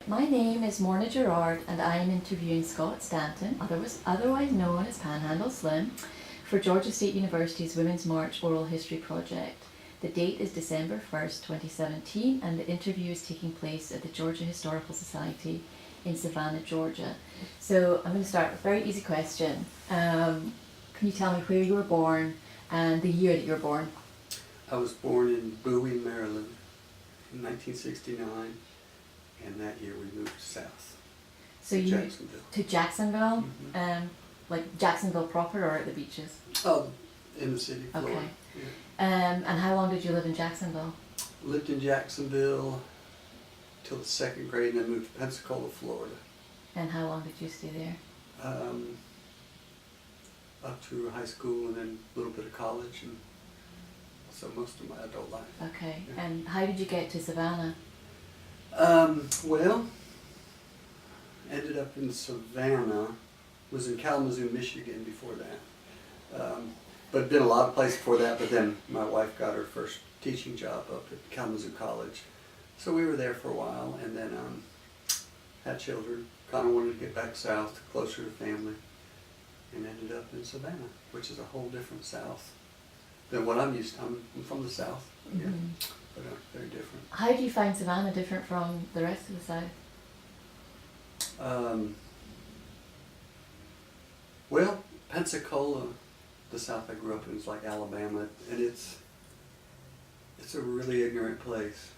My name is Morna Gerard and I am interviewing Scott Stanton, otherwise known as Panhandle Slim, for Georgia State University's Women's March Oral History Project. The date is December 1st, 2017, and the interview is taking place at the Georgia Historical Society in Savannah, Georgia. So I'm going to start with a very easy question. Can you tell me where you were born and the year that you were born? I was born in Bowie, Maryland in 1969, and that year we moved south So to you Jacksonville. to Jacksonville, Mhm. like Jacksonville proper or at the beaches? Oh, in the city, Florida. Okay. Yeah. And how long did you live in Jacksonville? Lived in Jacksonville till the second grade, and then moved to Pensacola, Florida. And how long did you stay there? Up through high school and then a little bit of college, and so most of my adult life. Okay. Yeah. And how did you get to Savannah? Well, ended up in Savannah, was in Kalamazoo, Michigan before that. But been a lot of places before that, but then my wife got her first teaching job up at Kalamazoo College. So we were there for a while, and then had children, kind of wanted to get back south, closer to family, and ended up in Savannah, which is a whole different south than what I'm used to. I'm from the south, yeah, Mhm. but very different. How do you find Savannah different from the rest of the South? Well, Pensacola, the south I grew up in, is like Alabama, and it's a really ignorant place.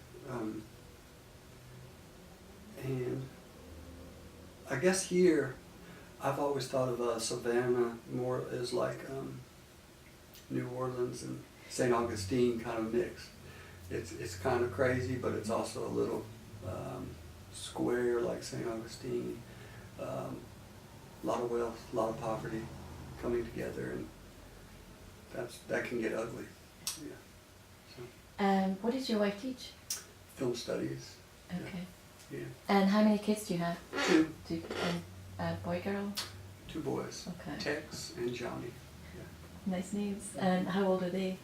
And I guess here, I've always thought of Savannah more as like New Orleans and St. Augustine kind of mix. It's kind of crazy, but it's also a little square like St. Augustine. A lot of wealth, a lot of poverty coming together, and that can get ugly. Yeah. So, What did your wife teach? film studies. Okay. Yeah. And how many kids do you have? Two. Boy, girl? Two boys. Okay. Tex and Johnny. Nice names. And how old are they?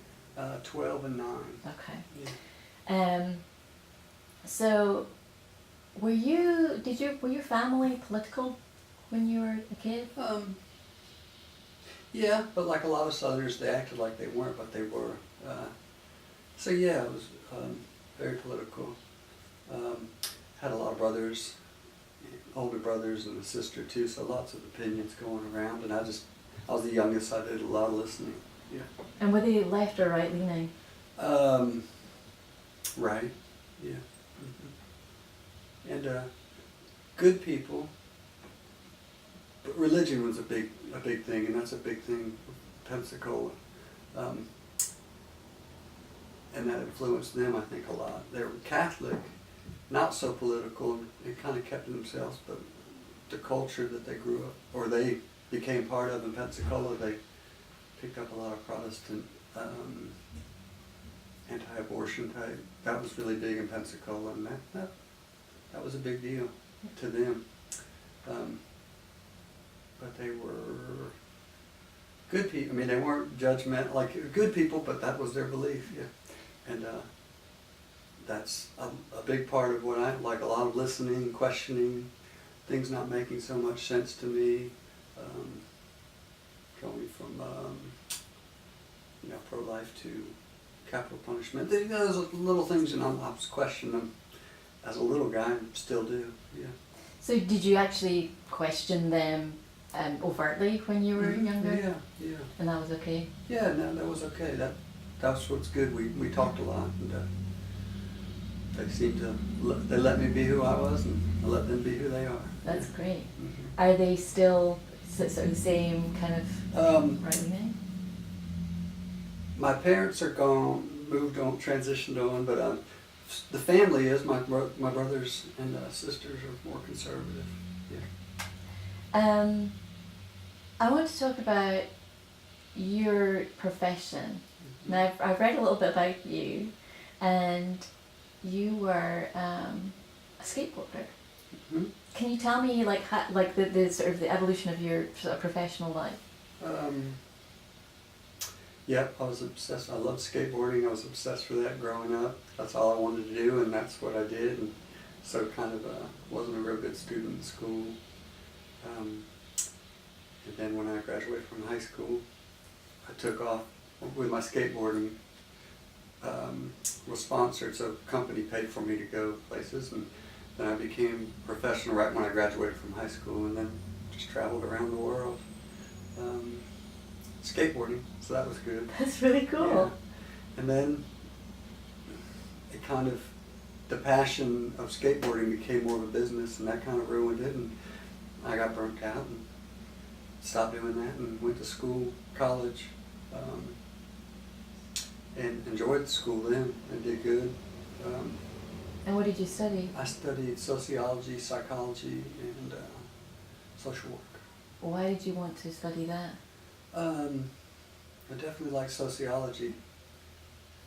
12 and 9. Okay. Yeah. So, were your family political when you were a kid? Yeah, but like a lot of Southerners, they acted like they weren't, but they were. So yeah, it was very political. Had a lot of brothers, older brothers and a sister too, so lots of opinions going around, and I was the youngest, so I did a lot of listening. Yeah. And were they left or right leaning? Right. Yeah. And good people. But religion was a big thing, and that's a big thing with Pensacola. And that influenced them, I think, a lot. They were Catholic, not so political, and kind of kept to themselves, but the culture that they grew up, or they became part of in Pensacola, they picked up a lot of Protestant anti-abortion type. That was really big in Pensacola, and that was a big deal to them. But they were good people. I mean, they weren't judgmental, like good people, but that was their belief, yeah. And that's a big part of what I like, a lot of listening, questioning, things not making so much sense to me, going from pro-life to capital punishment. Those little things, and I was questioning them as a little guy, and still do, yeah. So did you actually question them overtly when you were younger? Yeah, yeah. And that was okay? Yeah, no, that was okay. That's what's good. We talked a lot, and they seemed to they let me be who I was, and I let them be who they are. That's great. Mm-hmm. Are they still sort of the same kind of right leaning? My parents are gone, moved on, transitioned on, but the family is my brothers and sisters are more conservative. Yeah. I want to talk about your profession. Now, I've read a little bit about you, and you were a skateboarder. Mm-hmm. Can you tell me the sort of the evolution of your sort of professional life? Yeah, I was obsessed. I loved skateboarding. I was obsessed with that growing up. That's all I wanted to do, and that's what I did. And so kind of wasn't a real good student in school. And then when I graduated from high school, I took off with my skateboarding. Was sponsored, so the company paid for me to go places, and then I became professional right when I graduated from high school, and then just traveled around the world skateboarding, so that was good. That's really cool. Yeah. And then it kind of, the passion of skateboarding became more of a business, and that kind of ruined it, and I got burnt out and stopped doing that and went to school, college, and enjoyed school then and did good. And what did you study? I studied sociology, psychology, and social work. Why did you want to study that? I definitely like sociology.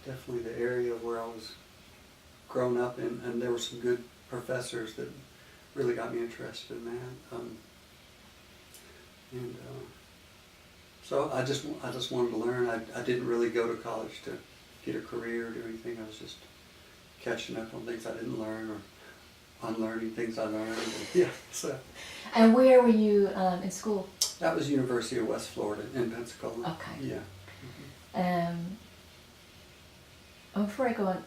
Definitely the area where I was grown up in, and there were some good professors that really got me interested in that. So I just wanted to learn. I didn't really go to college to get a career or do anything. I was just catching up on things I didn't learn or unlearning things I learned. And, yeah. So. And where were you in school? That was University of West Florida in Pensacola. Okay. Yeah. Before I go on,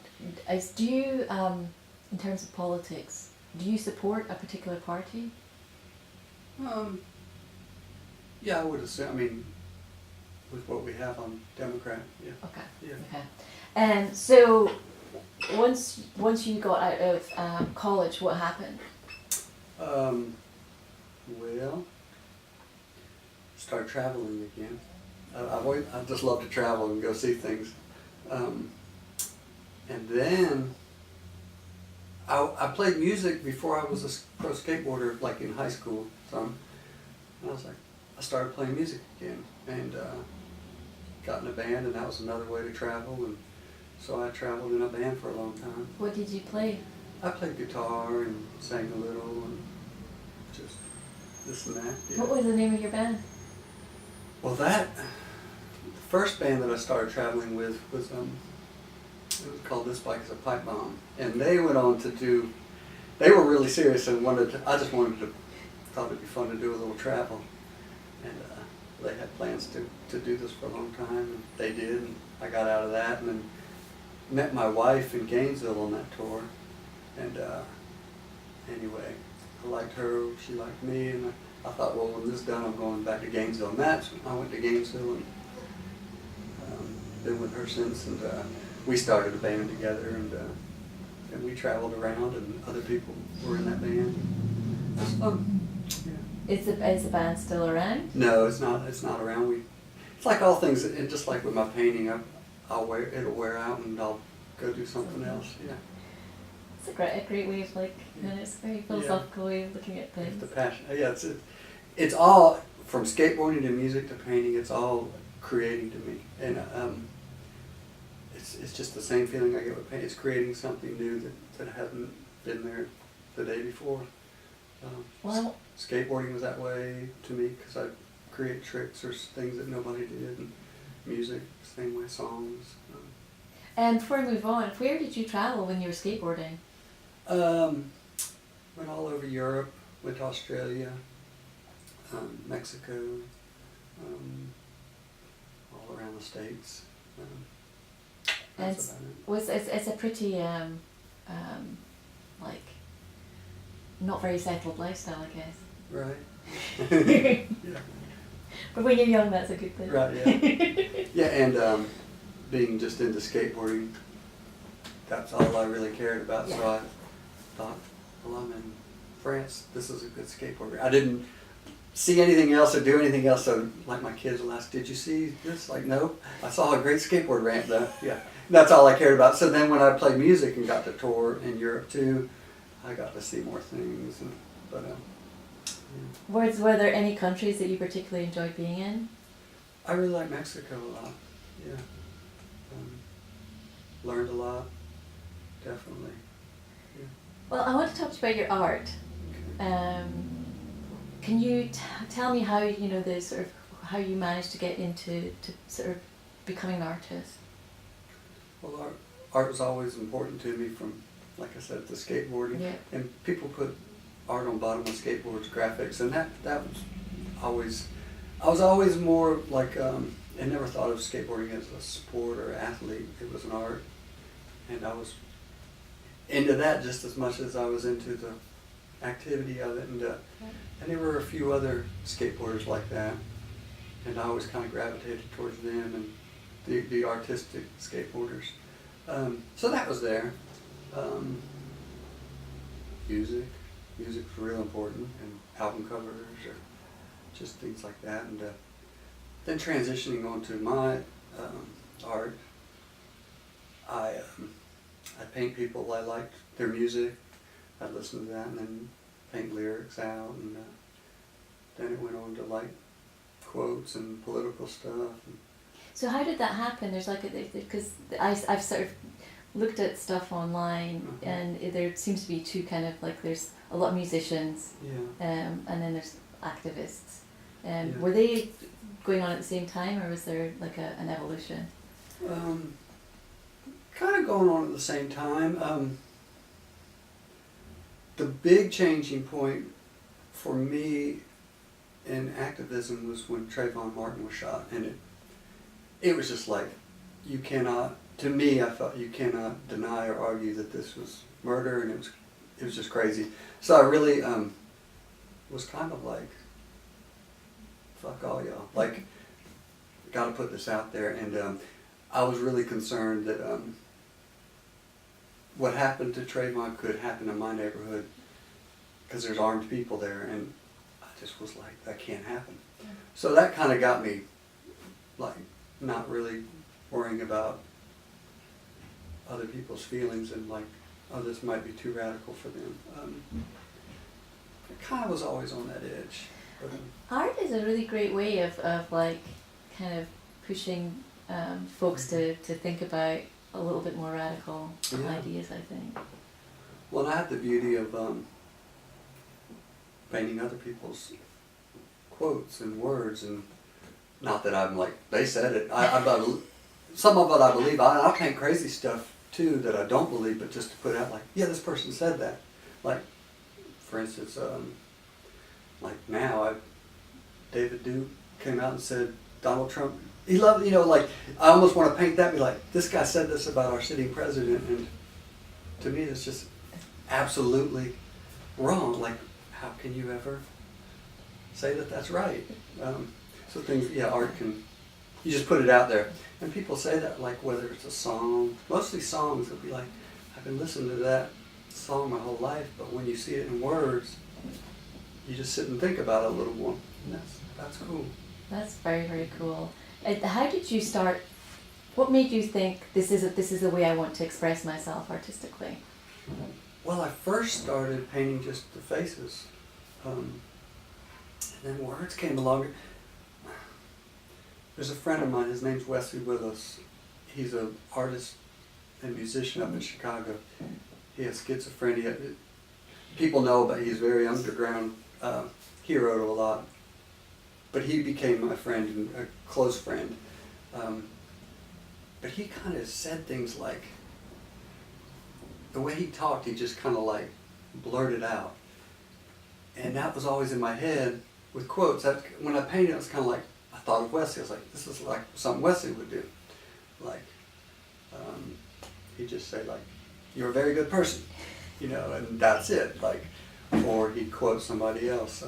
do you, in terms of politics, do you support a particular party? Yeah, I would assume. I mean, with what we have on Democrat, yeah. Okay. Yeah. Okay. And so, once you got out of college, what happened? Well, started traveling again. I just love to travel and go see things. And then I played music before I was a pro skateboarder, like in high school. And I was like, I started playing music again, and got in a band, and that was another way to travel. And so I traveled in a band for a long time. What did you play? I played guitar and sang a little, and just this and that. Yeah. What was the name of your band? Well, the first band that I started traveling with was it was called This Bike Is a Pipe Bomb, and they went on to do. They were really serious and I just thought it'd be fun to do a little travel, and they had plans to do this for a long time, and they did. And I got out of that, and then met my wife in Gainesville on that tour, and anyway, I liked her, she liked me, and I thought, well, when this is done, I'm going back to Gainesville. And I went to Gainesville and been with her since, and we started a band together, and we traveled around, and other people were in that band. It was fun. Yeah. Is the band still around? No, it's not. It's not around. It's like all things, and just like with my painting, it'll wear out, and I'll go do something else. Yeah. It's a great way of it's a very philosophical way of looking at things. The passion. Yeah, it's all from skateboarding to music to painting. It's all creating to me, and it's just the same feeling I get with paint. It's creating something new that hasn't been there the day before. Well, skateboarding was that way to me because I create tricks or things that nobody did, and music same way, songs. And before we move on, where did you travel when you were skateboarding? Went all over Europe, went to Australia, Mexico, all around the States. And it's a pretty not very settled lifestyle, I guess. Right. Yeah. But when you're young, that's a good thing. Right. Yeah. Yeah, and being just into skateboarding, that's all I really cared about. Yeah. So I thought, well, I'm in France. This is a good skateboarder. I didn't see anything else or do anything else. So like my kids will ask, did you see this? Like, no. I saw a great skateboard ramp though. Yeah. That's all I cared about. So then when I played music and got to tour in Europe too, I got to see more things. Yeah. Were there any countries that you particularly enjoyed being in? I really like Mexico a lot. Yeah. Learned a lot. Definitely. Yeah. Well, I want to talk to you about your art. Okay. Can you tell me how how you managed to get into sort of becoming an artist? Well, art was always important to me from like I said, the skateboarding. Yeah. And people put art on bottom of skateboards, graphics, and that was always, I was always more like, I never thought of skateboarding as a sport or athlete. It was an art, and I was into that just as much as I was into the activity of it. And there were a few other skateboarders like that, and I always kind of gravitated towards them and the artistic skateboarders. So that was there. Music was real important, and album covers or just things like that. And then transitioning on to my art, I paint people. I liked their music. I'd listen to that and then paint lyrics out, and then it went on to like quotes and political stuff. So how did that happen? There's like because I've sort of looked at stuff online, and there seems to be two kind of like, there's a lot of musicians, and then there's activists. Were they going on at the same time, or was there like an evolution? Kind of going on at the same time. The big changing point for me in activism was when Trayvon Martin was shot, and it was just like, you cannot, to me, I felt you cannot deny or argue that this was murder, and it was just crazy. So I really was kind of like, fuck all y'all, like, gotta put this out there. And I was really concerned that what happened to Trayvon could happen in my neighborhood, because there's armed people there, and I just was like, that can't happen. Yeah. So that kind of got me like not really worrying about other people's feelings and like, oh, this might be too radical for them. I kind of was always on that edge. But, art is a really great way of like kind of pushing folks to think about a little bit more radical ideas, I think. Well, I have the beauty of painting other people's quotes and words, and not that I'm like, they said it. Some of it I believe. I paint crazy stuff too that I don't believe, but just to put out like, yeah, this person said that. Like, for instance, like now, David Duke came out and said Donald Trump, he loved, like, I almost want to paint that, be like, this guy said this about our sitting president, and to me it's just absolutely wrong. Like, how can you ever say that that's right? So things, art can, you just put it out there. And people say that, like, whether it's a song, mostly songs, it'll be like, I've been listening to that song my whole life, but when you see it in words, you just sit and think about it a little more. And that's cool. That's very, very cool. How did you start, what made you think this is the way I want to express myself artistically? Well, I first started painting just the faces. And then words came along. There's a friend of mine, his name's Wesley Willis. He's an artist and musician up in Chicago. He has schizophrenia. People know, but he's very underground. He wrote a lot. But he became my friend, and a close friend. But he kind of said things like, the way he talked, he just kind of like blurted out. And that was always in my head with quotes. When I painted, it was kind of like, I thought of Wesley. I was like, this is like something Wesley would do. Like, he'd just say like, you're a very good person, and that's it. Like, or he'd quote somebody else.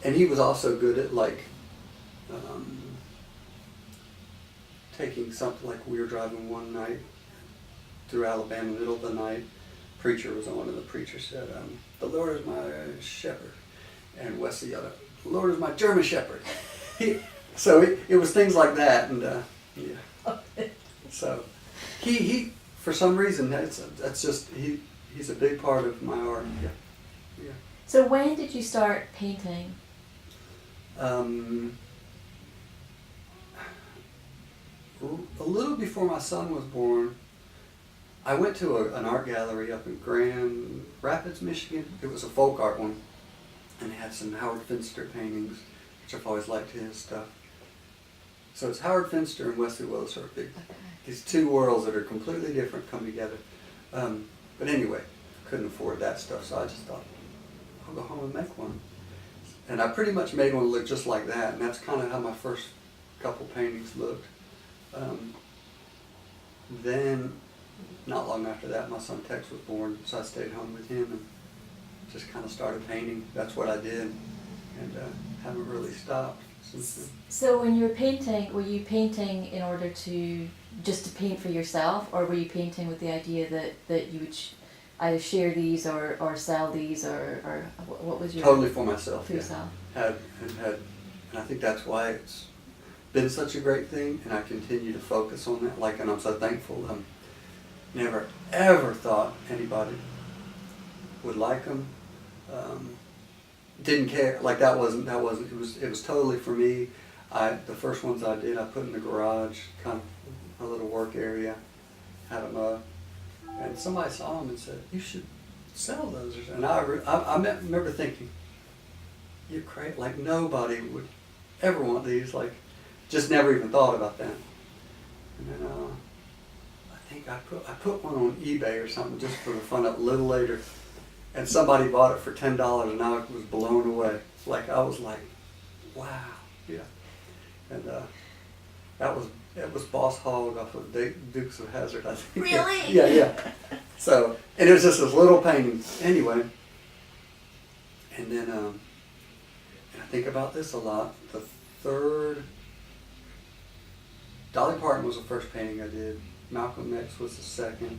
And he was also good at like, taking something like, we were driving one night through Alabama, middle of the night. Preacher was on, and the preacher said, the Lord is my shepherd. And Wesley yelled, the Lord is my German shepherd. So it was things like that, and So he for some reason, that's just, he's a big part of my art. Yeah. So when did you start painting? A little before my son was born. I went to an art gallery up in Grand Rapids, Michigan. It was a folk art one, and they had some Howard Finster paintings, which I've always liked his stuff. So it's Howard Finster and Wesley Willis are big. These two worlds that are completely different come together. But anyway, couldn't afford that stuff, so I just thought, I'll go home and make one. And I pretty much made one look just like that, and that's kind of how my first couple paintings looked. Then, not long after that, my son Tex was born, so I stayed home with him and just kind of started painting. That's what I did, and haven't really stopped since then. So when you were painting, were you painting in order to paint for yourself, or were you painting with the idea that you would either share these or sell these, or what was your... Totally for myself, For yeah. yourself. And I think that's why it's been such a great thing, and I continue to focus on that. Like, and I'm so thankful. Never ever thought anybody would like them. Didn't care. Like that wasn't. It was totally for me. The first ones I did, I put in the garage, kind of a little work area, had them up, and somebody saw them and said, "You should sell those." And I remember thinking, "You're crazy! Like nobody would ever want these." Like, just never even thought about that. And then I think I put one on eBay or something just for the fun of it a little later, and somebody bought it for $10, and I was blown away. Like I was like, "Wow, yeah." And it was Boss Hogg off of Dukes of Hazzard, I think. Really? Yeah. So, and it was just this little painting. Anyway, and then and I think about this a lot. The third, Dolly Parton was the first painting I did. Malcolm X was the second.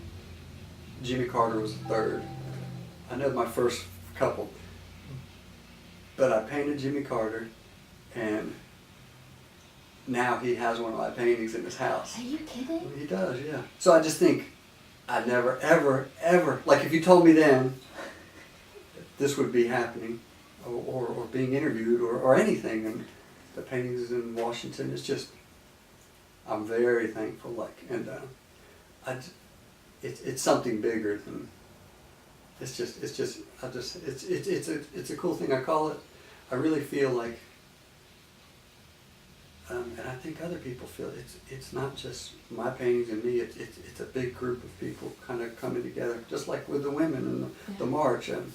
Jimmy Carter was the third. I know my first couple. But I painted Jimmy Carter, and now he has one of my paintings in his house. Are you kidding? He does, yeah. So I just think I never, ever, like if you told me then this would be happening, or being interviewed, or anything, and the paintings in Washington, it's just, I'm very thankful, like, and it's something bigger than, it's a cool thing. I call it, I really feel like, and I think other people feel it's not just my paintings and me. It's a big group of people kind of coming together, just like with the women and the march. And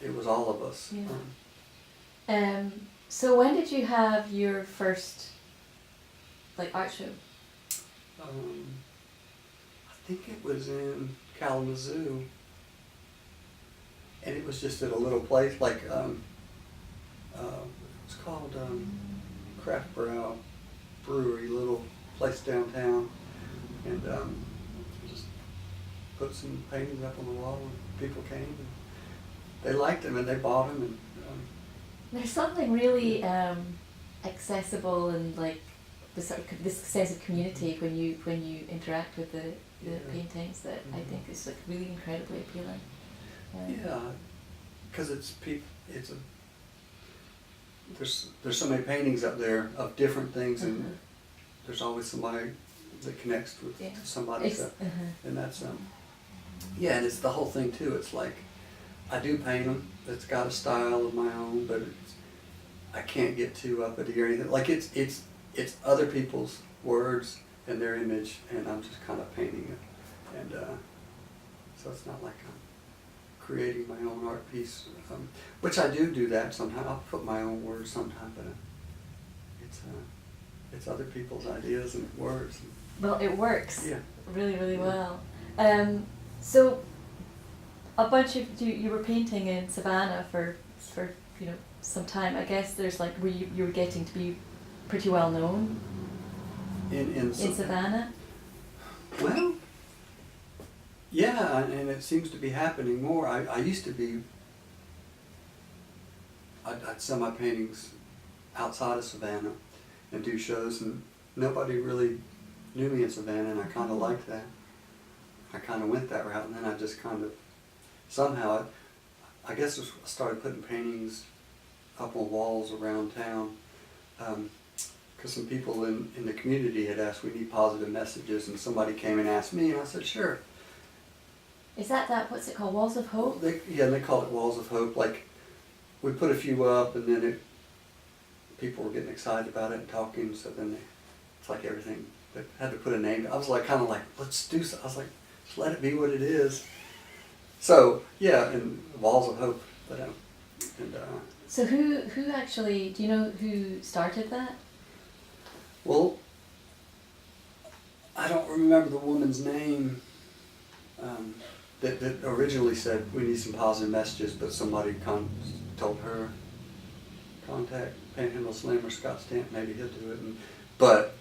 it was all of us. Yeah. So when did you have your first art show? I think it was in Kalamazoo, and it was just at a little place like it's called. Craft Brow Brewery, little place downtown, and just put some paintings up on the wall, and people came, and they liked them, and they bought them, and there's something really accessible and like this sense of community when you interact with the paintings that I think is like really incredibly appealing. Yeah, because there's so many paintings up there of different things, and there's always somebody that connects with somebody. And that's and it's the whole thing too. It's like I do paint them. It's got a style of my own, but I can't get too uppity or anything. Like it's other people's words and their image, and I'm just kind of painting it, and so it's not like I'm creating my own art piece, which I do that sometimes. I'll put my own words sometimes, but it's other people's ideas and words. Well, it works really, really well. So a bunch of you were painting in Savannah for some time. I guess there's like you were getting to be pretty well known in Savannah. Well, yeah, and it seems to be happening more. I used to be, I'd sell my paintings outside of Savannah and do shows, and nobody really knew me in Savannah, and I kind of liked that. I kind of went that route, and then I just kind of, somehow, I guess I started putting paintings up on walls around town, because some people in the community had asked, we need positive messages, and somebody came and asked me, and I said, sure. Is that what's it called? Walls of Hope? They call it Walls of Hope. Like, we put a few up, and then people were getting excited about it and talking. So then it's like everything. They had to put a name. I was like, kind of like, let's do something. I was like, just let it be what it is. So yeah, and Walls of Hope. But and So who actually, do you know who started that? well, I don't remember the woman's name. That originally said we need some positive messages, but somebody told her contact Panhandle Slim or Scott Stanton, maybe he'll do it. But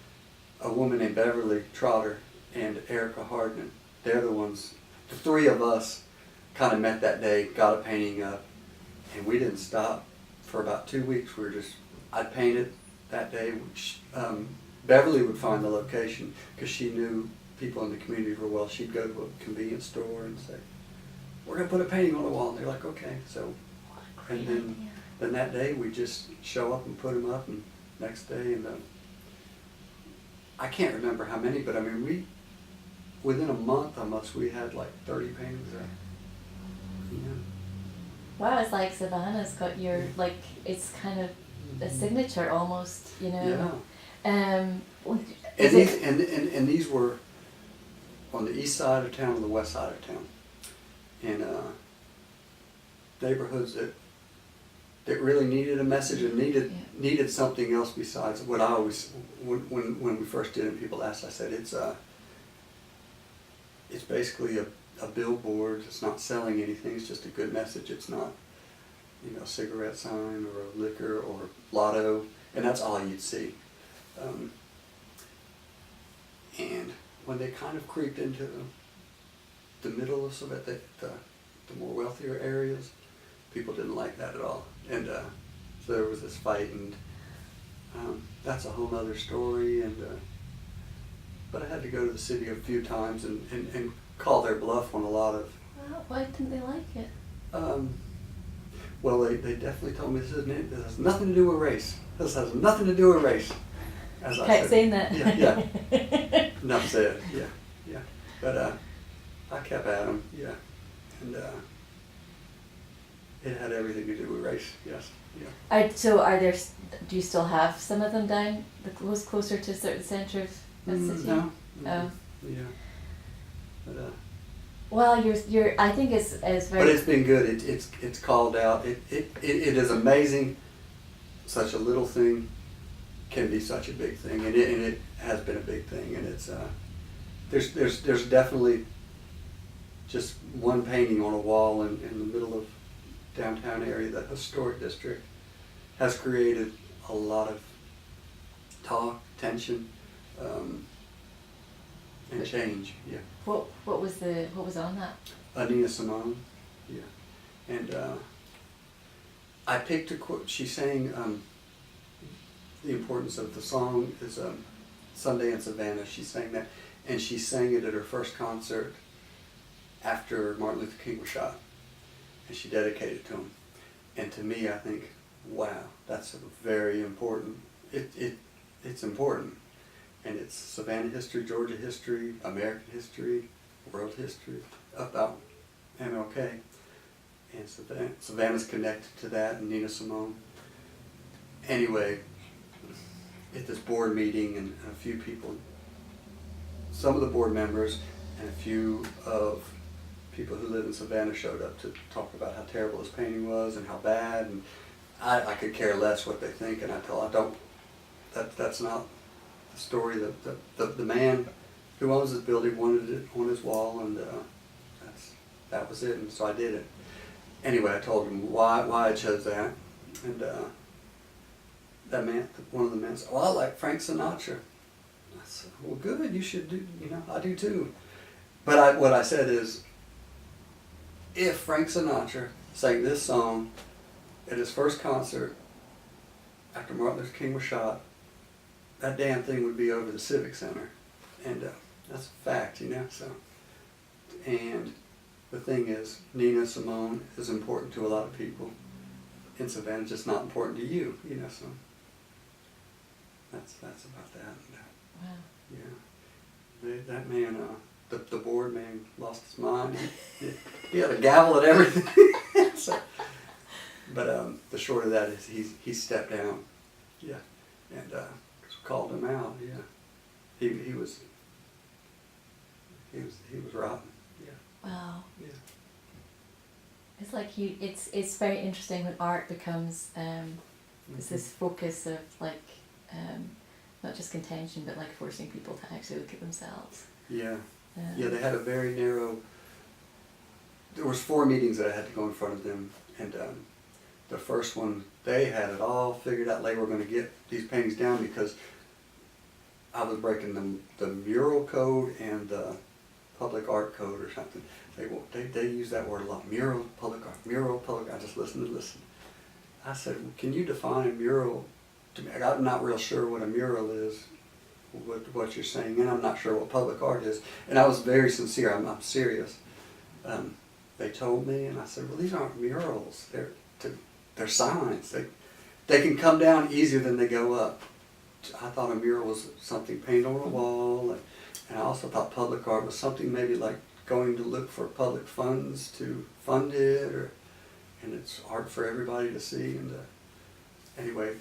a woman named Beverly Trotter and Erica Hardman, they're the ones, the three of us kind of met that day, got a painting up, and we didn't stop for about 2 weeks. We were just, I'd painted that day. Beverly would find the location because she knew people in the community real well. She'd go to a convenience store and say, we're going to put a painting on the wall. And they're like, okay. So, and then that day we just show up and put them up, and next day, and I can't remember how many, but I mean, within a month almost, we had like 30 paintings there. Yeah. Wow, it's like Savannah's got your, like, it's kind of a signature almost, you know. Yeah. And these were on the east side of town and the west side of town, and neighborhoods that really needed a message and needed something else besides what I always, when we first did it, people asked, I said it's basically a billboard. It's not selling anything. It's just a good message. It's not, you know, a cigarette sign or a liquor or lotto, and that's all you'd see. And when they kind of creeped into the middle of some of the more wealthier areas, people didn't like that at all. And so there was this fight, and that's a whole other story. And but I had to go to the city a few times and call their bluff on a lot of. Well, why didn't they like it? Well, they definitely told me this has nothing to do with race. This has nothing to do with race. As I Kept said. saying that. Yeah. Enough said. Yeah. But I kept at them. Yeah. And it had everything to do with race. Yes. Yeah. So do you still have some of them down closer to a certain centre of the city? No. Oh. Yeah. But well, you're. I think it's very. But it's been good. It's called out. It is amazing. Such a little thing can be such a big thing, and it has been a big thing. And it's there's definitely just one painting on a wall in the middle of downtown area, the historic district, has created a lot of talk, tension, and change. Yeah. What was on that? Nina Simone. Yeah. And I picked a quote. She sang the importance of the song is Sunday in Savannah. She sang that, and she sang it at her first concert after Martin Luther King was shot, and she dedicated it to him. And to me, I think, wow, that's a very important. It's important, and it's Savannah history, Georgia history, American history, world history about MLK, and Savannah's connected to that, and Nina Simone. Anyway, at this board meeting, and a few people, some of the board members and a few of people who live in Savannah showed up to talk about how terrible this painting was and how bad, and I could care less what they think, and that's not the story. The man who owns this building wanted it on his wall, and that was it, and so I did it. Anyway, I told him why I chose that, and that man, one of the men said, well, I like Frank Sinatra. I said, well, good, you should do, I do too. But what I said is, if Frank Sinatra sang this song at his first concert after Martin Luther King was shot, that damn thing would be over the Civic Center. And that's a fact, so. And the thing is, Nina Simone is important to a lot of people in Savannah, just not important to you, so. That's about that. Wow. Yeah. That man, the board man, lost his mind. He had a gavel and everything. So, but the short of that is he stepped down. Yeah. And called him out. Yeah. He was rotten. Yeah. Wow. Yeah. It's like it's very interesting when art becomes it's this focus of like not just contention but like forcing people to actually look at themselves. Yeah. Yeah, they had a very narrow. There was 4 meetings that I had to go in front of them, and the first one they had it all figured out. They were going to get these paintings down because I was breaking the mural code and the public art code or something. They use that word a lot. Mural, public art, mural, public. I just listened and listened. I said, well, can you define mural to me? I'm not real sure what a mural is, what you're saying, and I'm not sure what public art is. And I was very sincere. I'm serious. They told me, and I said, well, these aren't murals. They're signs. They can come down easier than they go up. I thought a mural was something painted on a wall, and I also thought public art was something maybe like going to look for public funds to fund it, and it's art for everybody to see. And anyway,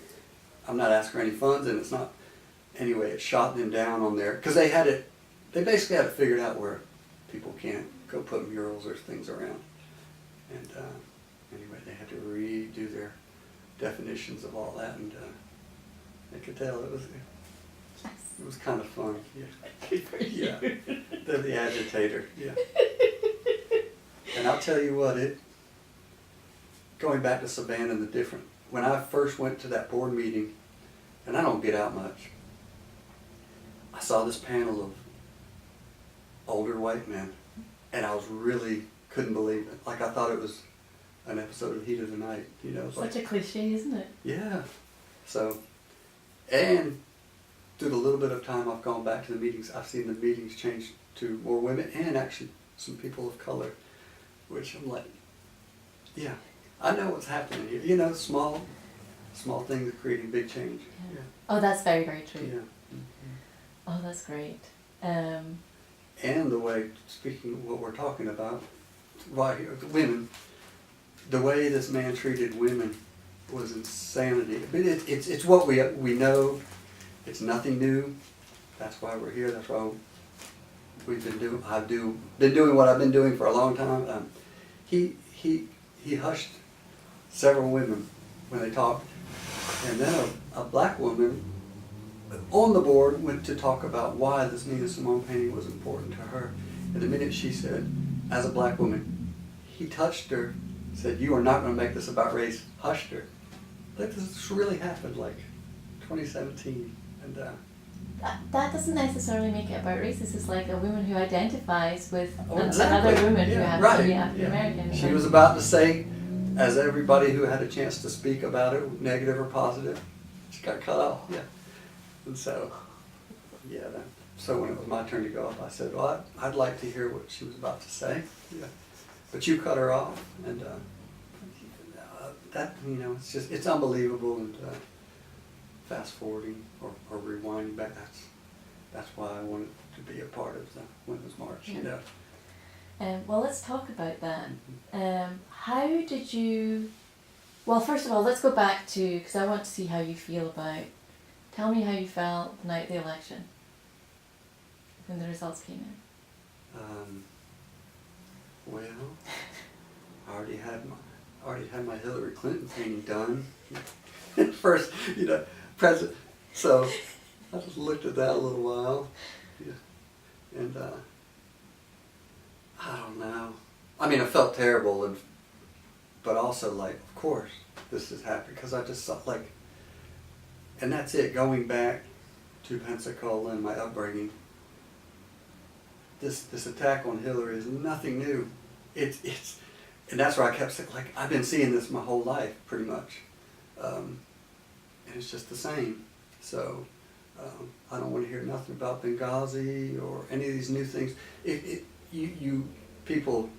I'm not asking for any funds, and it's not. Anyway, it shot them down on there because they basically had it figured out where people can't go put murals or things around. And anyway, they had to redo their definitions of all that, and I could tell it was kind of fun. Yeah. Yeah. They're the agitator. Yeah. And I'll tell you what, going back to Savannah and the different, when I first went to that board meeting, and I don't get out much, I saw this panel of older white men, and I couldn't believe it. Like I thought it was an episode of Heat of the Night, you know. Such a cliche, isn't it? Yeah. So, and through the little bit of time I've gone back to the meetings, I've seen the meetings change to more women and actually some people of color, which I'm like, yeah, I know what's happening here. You know, small things are creating big change. Yeah. Yeah. Oh, that's very, very true. Yeah. Oh, that's great. And the way, speaking of what we're talking about, right here, the women, the way this man treated women was insanity. But it's what we know. It's nothing new. That's why we're here. That's why we've been doing. Been doing what I've been doing for a long time. He hushed several women when they talked, and then a black woman on the board went to talk about why this Nina Simone painting was important to her. And the minute she said, as a black woman, he touched her, said, "You are not going to make this about race," hushed her. Like this really happened, like 2017. And that doesn't necessarily make it about race. This is like a woman who identifies with exactly. another woman who happens to be African American. She was about to say, as everybody who had a chance to speak about it, negative or positive, she got cut off. Yeah. And so, yeah. So when it was my turn to go up, I said, "Well, I'd like to hear what she was about to say." Yeah. But you cut her off, and that it's unbelievable. And fast forwarding or rewinding back, that's why I wanted to be a part of the Women's March. Yeah. You know. Well, let's talk about that. How did you? Well, first of all, let's go back to, because I want to see how you feel about. Tell me how you felt the night of the election, when the results came in. Well, I already had my Hillary Clinton painting done. First, president. So I just looked at that a little while, yeah. And I don't know. I mean, I felt terrible, but also like, of course, this is happening because I just saw like. And that's it, going back to Pensacola and my upbringing. This attack on Hillary is nothing new. It's and that's where I kept saying, like, I've been seeing this my whole life, pretty much. And it's just the same. So I don't want to hear nothing about Benghazi or any of these new things. You people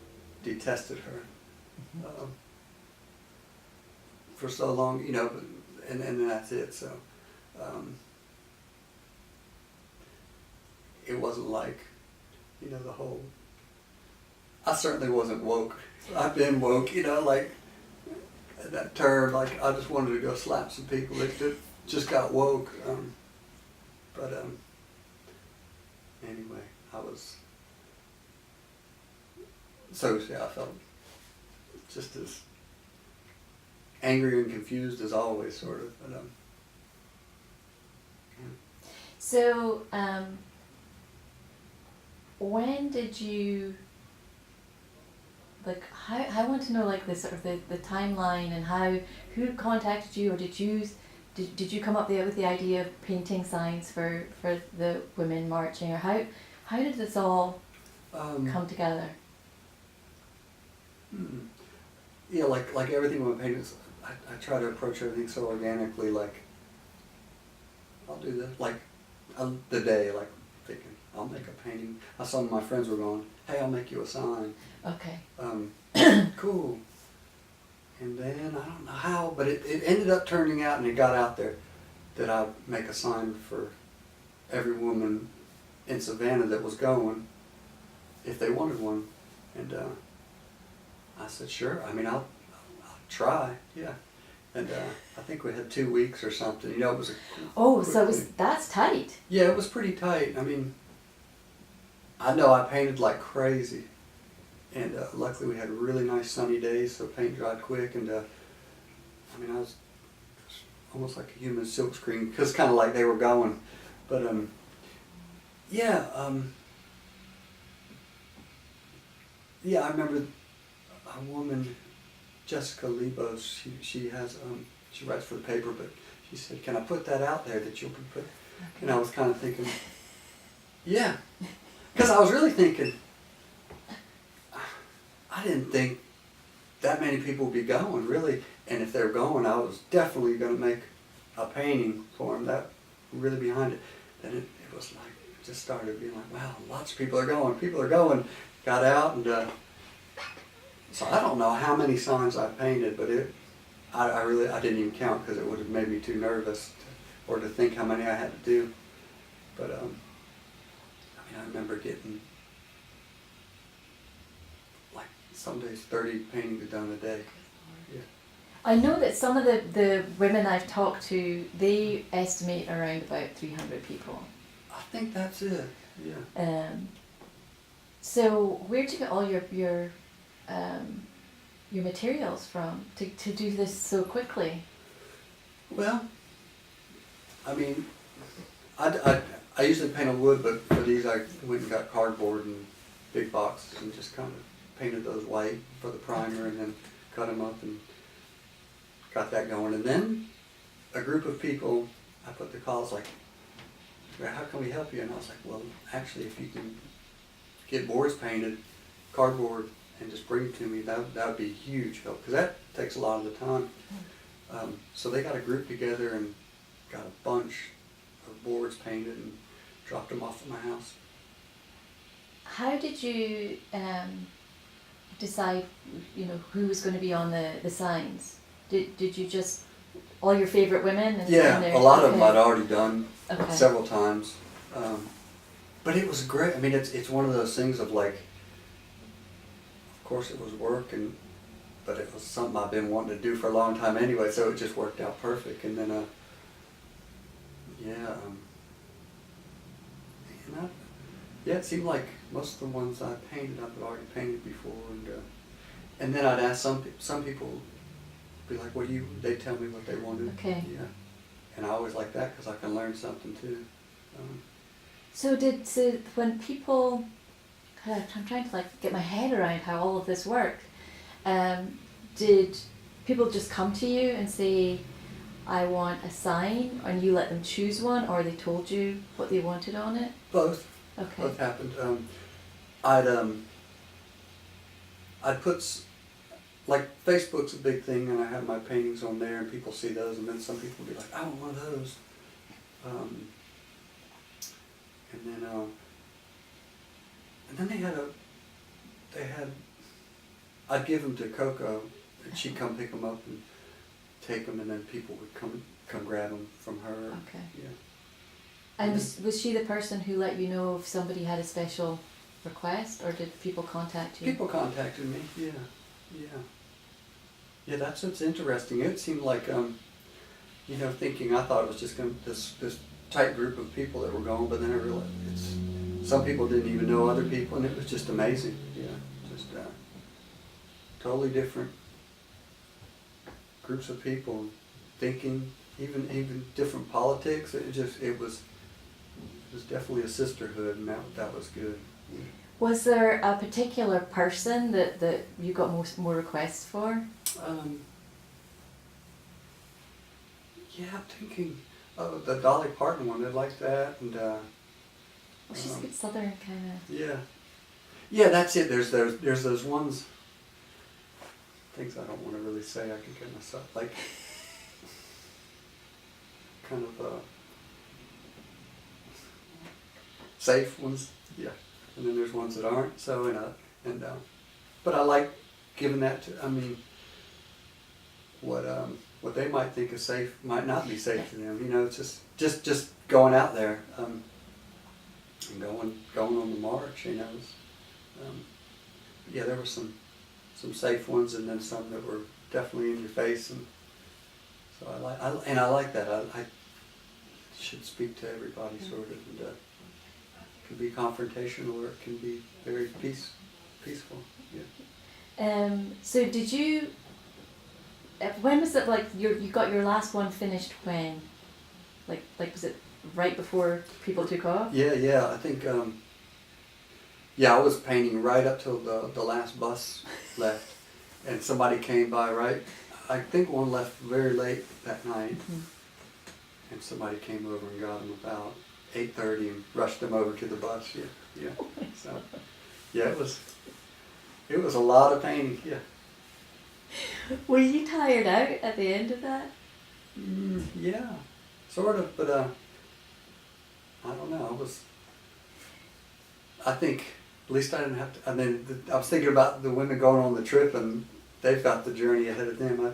detested her for so long, and then that's it. So it wasn't like, the whole. I certainly wasn't woke. I've been woke, like that term. Like I just wanted to go slap some people. It just got woke. But anyway, I was. So yeah, I just as angry and confused as always, sort of. But, So, when did you, like, I want to know, like, the sort of the timeline and who contacted you, or did you come up there with the idea of painting signs for the women marching, or how did this all come together? Yeah, like everything with painting, I try to approach everything so organically, like, I'll do this, like, the day, like, thinking, I'll make a painting. Some of my friends were going, hey, I'll make you a sign. Okay. Cool. And then, I don't know how, but it ended up turning out, and it got out there, that I'd make a sign for every woman in Savannah that was going, if they wanted one. And I said, sure, I mean, I'll try, yeah. And I think we had 2 weeks or something, you know, it was that's tight. Yeah, it was pretty tight. I mean, I know I painted like crazy. And luckily we had really nice sunny days, so paint dried quick, and I mean, I was almost like a human silkscreen, because kind of like they were going. But yeah, yeah, I remember a woman, Jessica Lebos, she has, she writes for the paper, but she said, can I put that out there that you'll be put? Okay. And I was kind of thinking, yeah, because I was really thinking, I didn't think that many people would be going, really. And if they were going, I was definitely going to make a painting for them, that really behind it. Then it was like, it just started being like, wow, lots of people are going. Got out, and so I don't know how many signs I painted, but I didn't even count, because it would have made me too nervous or to think how many I had to do. But I mean, I remember getting, some days 30 paintings done a day. Yeah. I know that some of the women I've talked to, they estimate around about 300 people. I think that's it, yeah. So where'd you get all your materials from to do this so quickly? Well, I mean, I usually paint on wood, but for these I went and got cardboard and big boxes and just kind of painted those white for the primer, and then cut them up and got that going. And then a group of people, I put the calls like, how can we help you? And I was like, well, actually, if you can get boards painted, cardboard, and just bring it to me, that would be a huge help, because that takes a lot of the time. So they got a group together and got a bunch of boards painted and dropped them off at my house. How did you decide, you know, who was going to be on the signs? Did you just, all your favorite women? And yeah, a lot of them I'd already done okay. several times. But it was great. I mean, it's one of those things of like, of course it was work, but it was something I've been wanting to do for a long time anyway, so it just worked out perfect. And then, yeah, it seemed like most of the ones I painted, I've already painted before, and then I'd ask some people, be like, they'd tell me what they wanted. Okay. Yeah, and I always like that, because I can learn something too. So when people, I'm trying to like get my head around how all of this worked. Did people just come to you and say, I want a sign, and you let them choose one, or they told you what they wanted on it? Both. Okay. Both happened. I'd put, like, Facebook's a big thing, and I have my paintings on there, and people see those, and then some people will be like, I want one of those. And then I'd give them to Coco, and she'd come pick them up and take them, and then people would come grab them from her. Okay. Yeah. And was she the person who let you know if somebody had a special request, or did people contact you? People contacted me, yeah. Yeah, that's what's interesting. It seemed like, thinking I thought it was just going to this tight group of people that were going, but then I realized some people didn't even know other people, and it was just amazing. Yeah, just totally different groups of people thinking, even different politics. It was definitely a sisterhood, and that was good. Was there a particular person that you got more requests for? Yeah, I'm thinking the Dolly Parton one. They like that, and Well, she's a good southern kind of. yeah, that's it. There's those ones. Things I don't want to really say. I can get myself like kind of safe ones. Yeah, and then there's ones that aren't. So but I like giving that to. I mean, what they might think is safe might not be safe to them. You know, it's just going out there and going on the march. You know, yeah, there were some safe ones, and then some that were definitely in your face, and so I like that. I should speak to everybody sort of, and it can be confrontational or it can be very peaceful. Yeah. So did you? When was it like you got your last one finished? When? Like was it right before people took off? Yeah. I think. Yeah, I was painting right up till the last bus left, and somebody came by right. I think one left very late that night, and somebody came over and got him about 8:30 and rushed him over to the bus. Yeah. So, yeah, it was a lot of painting. Yeah. Were you tired out at the end of that? Yeah, sort of, but I don't know. I think. At least I didn't have to. And then I was thinking about the women going on the trip, and they've got the journey ahead of them.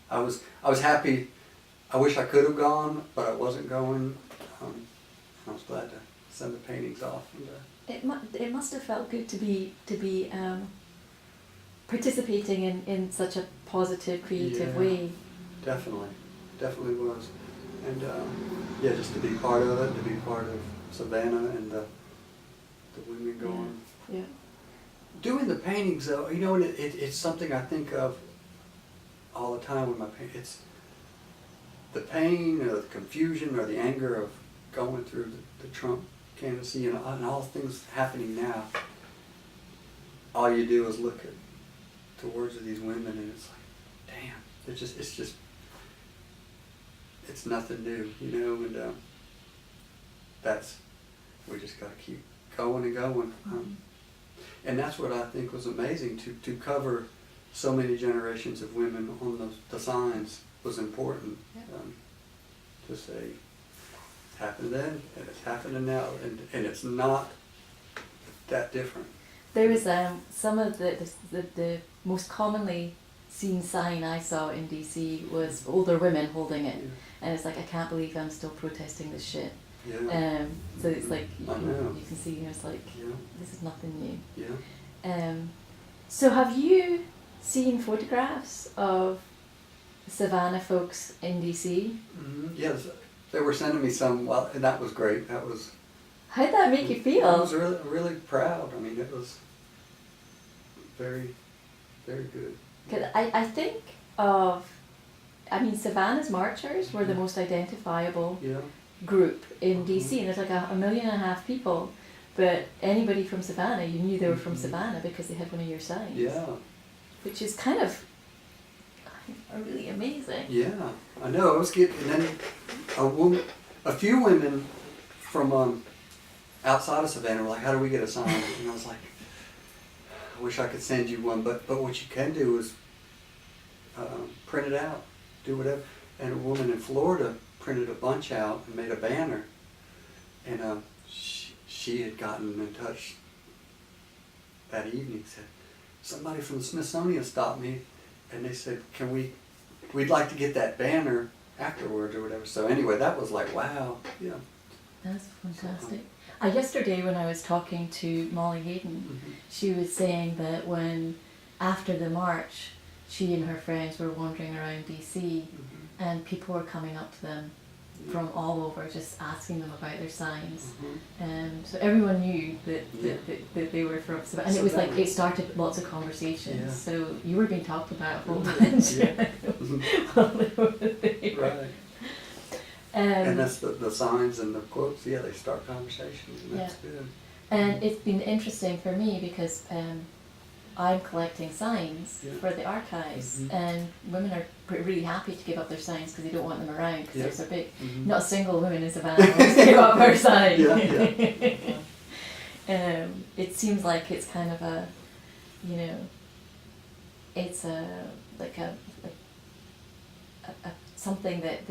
I was happy. I wish I could have gone, but I wasn't going. I was glad to send the paintings off. And, it must have felt good to be participating in such a positive, creative way. Definitely was, and yeah, just to be part of it, to be part of Savannah and the women going. Yeah. Doing the paintings though, you know, it's something I think of all the time with my paint. It's the pain or the confusion or the anger of going through the Trump candidacy and all things happening now. All you do is look at the words of these women, and it's like, damn, it's nothing new, you know, and we just got to keep going and going. And that's what I think was amazing, to cover so many generations of women on the signs was important. To say it's happened then and it's happening now, and it's not that different. There was some of the most commonly seen sign I saw in DC was older women holding it, and it's like, I can't believe I'm still protesting this shit. Yeah. So it's like you can see, it's like Yeah. this is nothing new. Yeah. So have you seen photographs of Savannah folks in DC? Yes, they were sending me some. Well, and that was great. That was. How'd that make you feel? I was really proud. I mean, it was very, very good. Because I think Savannah's marchers were the most identifiable group in DC, and there's like 1.5 million people, but anybody from Savannah, you knew they were from Savannah because they had one of your signs. Yeah. Which is kind of really amazing. Yeah, I know. I was getting, and then a few women from outside of Savannah were like, "How do we get a sign?" And I was like, "I wish I could send you one, but what you can do is print it out, do whatever." And a woman in Florida printed a bunch out and made a banner, and she had gotten in touch that evening. Said somebody from the Smithsonian stopped me, and they said, we'd like to get that banner afterwards or whatever. So anyway, that was like, wow, yeah. That's fantastic. Yesterday when I was talking to Molly Hayden, she was saying that when after the march, she and her friends were wandering around DC, and people were coming up to them from all over, just asking them about their signs. Mhm. So everyone knew that, Yeah. that they were from Savannah. And it was like, it started lots of conversations. Yeah. So you were being talked about a whole Really? bunch Yeah. while they were there. Right. And that's the signs and the quotes, yeah, they start conversations, and that's good. And it's been interesting for me because I'm collecting signs Yeah. for the archives, Mhm. and women are really happy to give up their signs because they don't want them around because Yeah. they're so big. Mhm. Not a single woman in Savannah wants to give up her sign. Yeah, It seems like it's kind of a, you know, it's a something that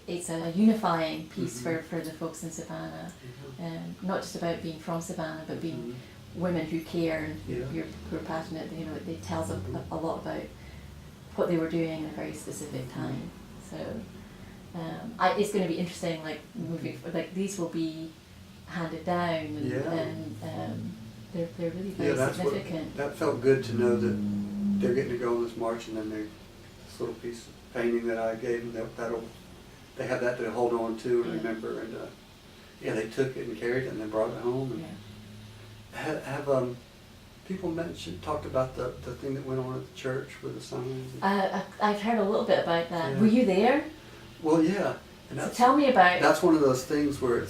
it's a unifying piece Mhm. for the folks in Savannah. Mhm. Not just about being from Savannah, but being Mhm. women who care and Yeah. who are passionate. You know, it tells a lot about what they were doing at a very specific time. So it's going to be interesting, like moving, like these will be handed down, and, Yeah. and they're really very Yeah, that's what, significant. that felt good to know that they're getting to go on this march, and then this little piece of painting that I gave them, they have that to hold on to and Yeah. remember, and yeah, they took it and carried it and then brought it home. And have people talked about the thing that went on at the church with the signs? I've heard a little bit about that. Yeah. Were you there? Well, yeah, and So that's tell me about. that's one of those things where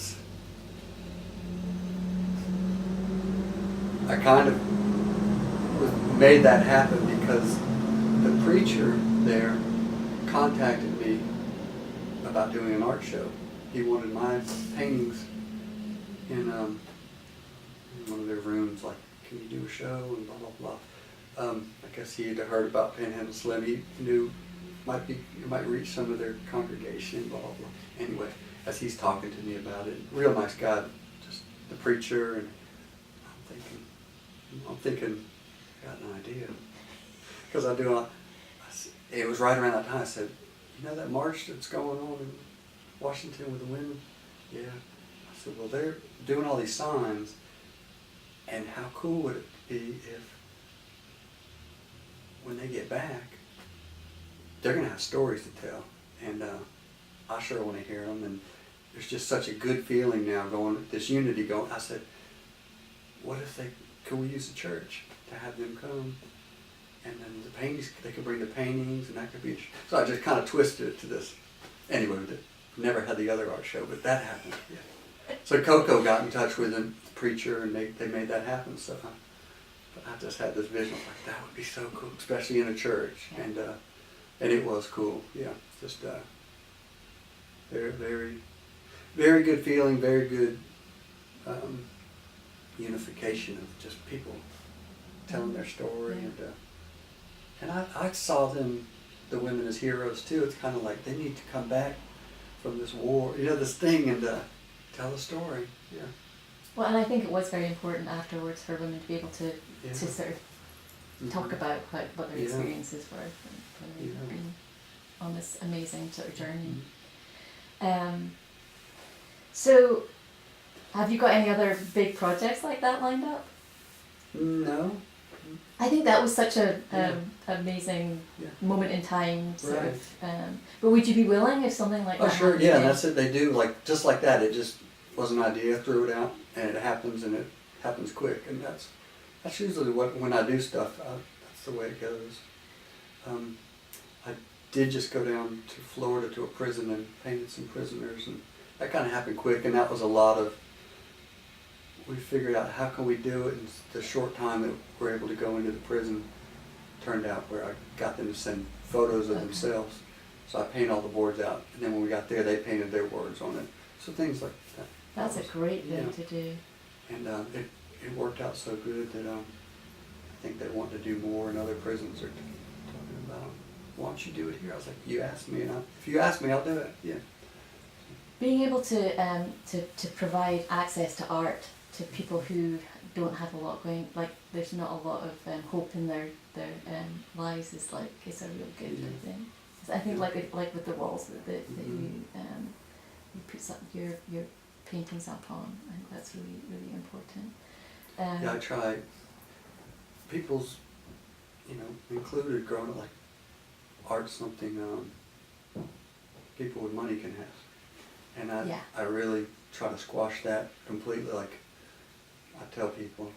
I kind of made that happen because the preacher there contacted me about doing an art show. He wanted my paintings in one of their rooms, like, can you do a show, and blah, blah, blah. I guess he had heard about Panhandle Slim. He knew it might reach some of their congregation, blah, blah, blah. Anyway, as he's talking to me about it, real nice guy, just the preacher, and I'm thinking, I got an idea. Because it was right around that time, I said, you know that march that's going on in Washington with the women? Yeah. I said, well, they're doing all these signs, and how cool would it be if, when they get back, they're going to have stories to tell, and I sure want to hear them, and there's just such a good feeling now going, this unity going. I said, what if could we use the church to have them come, and then the paintings, they could bring the paintings, and that could be, so I just kind of twisted it to this. Anyway, never had the other art show, but that happened, yeah. So Coco got in touch with the preacher, and they made that happen, so I just had this vision, like, that would be so cool, especially in a church, and it was cool, yeah, just very, very, very good feeling, very good unification of just people telling their story, and I saw them, the women, as heroes too. It's kind of like they need to come back from this war, this thing, and tell the story. Yeah. Well, and I think it was very important afterwards for women to be able to sort of talk about what their experiences were when they've been on this amazing sort of journey. So, have you got any other big projects like that lined up? No. I think that was such a amazing moment in time, sort of. But would you be willing if something like that? Oh, sure. happened Yeah, again? that's it. They do just like that. It just was an idea, threw it out, and it happens quick, and that's usually when I do stuff. That's the way it goes. I did just go down to Florida to a prison and painted some prisoners, and that kind of happened quick, and that was a lot of. We figured out how can we do it in the short time that we're able to go into the prison. Turned out where I got them to send photos of themselves, so I painted all the boards out, and then when we got there, they painted their words on it. So things like that. That's a great thing to do. And it worked out so good that I think they want to do more, and other prisons are talking about, why don't you do it here? I was like, you asked me, and if you ask me, I'll do it. Yeah. Being able to provide access to art to people who don't have a lot going, like there's not a lot of hope in their lives, is a real good thing. I think like with the walls that you put your paintings up on, I think that's really, really important. Yeah, I try. People's, included growing up, like art's something. people with money can have. And I really try to squash that completely. Like, I tell people,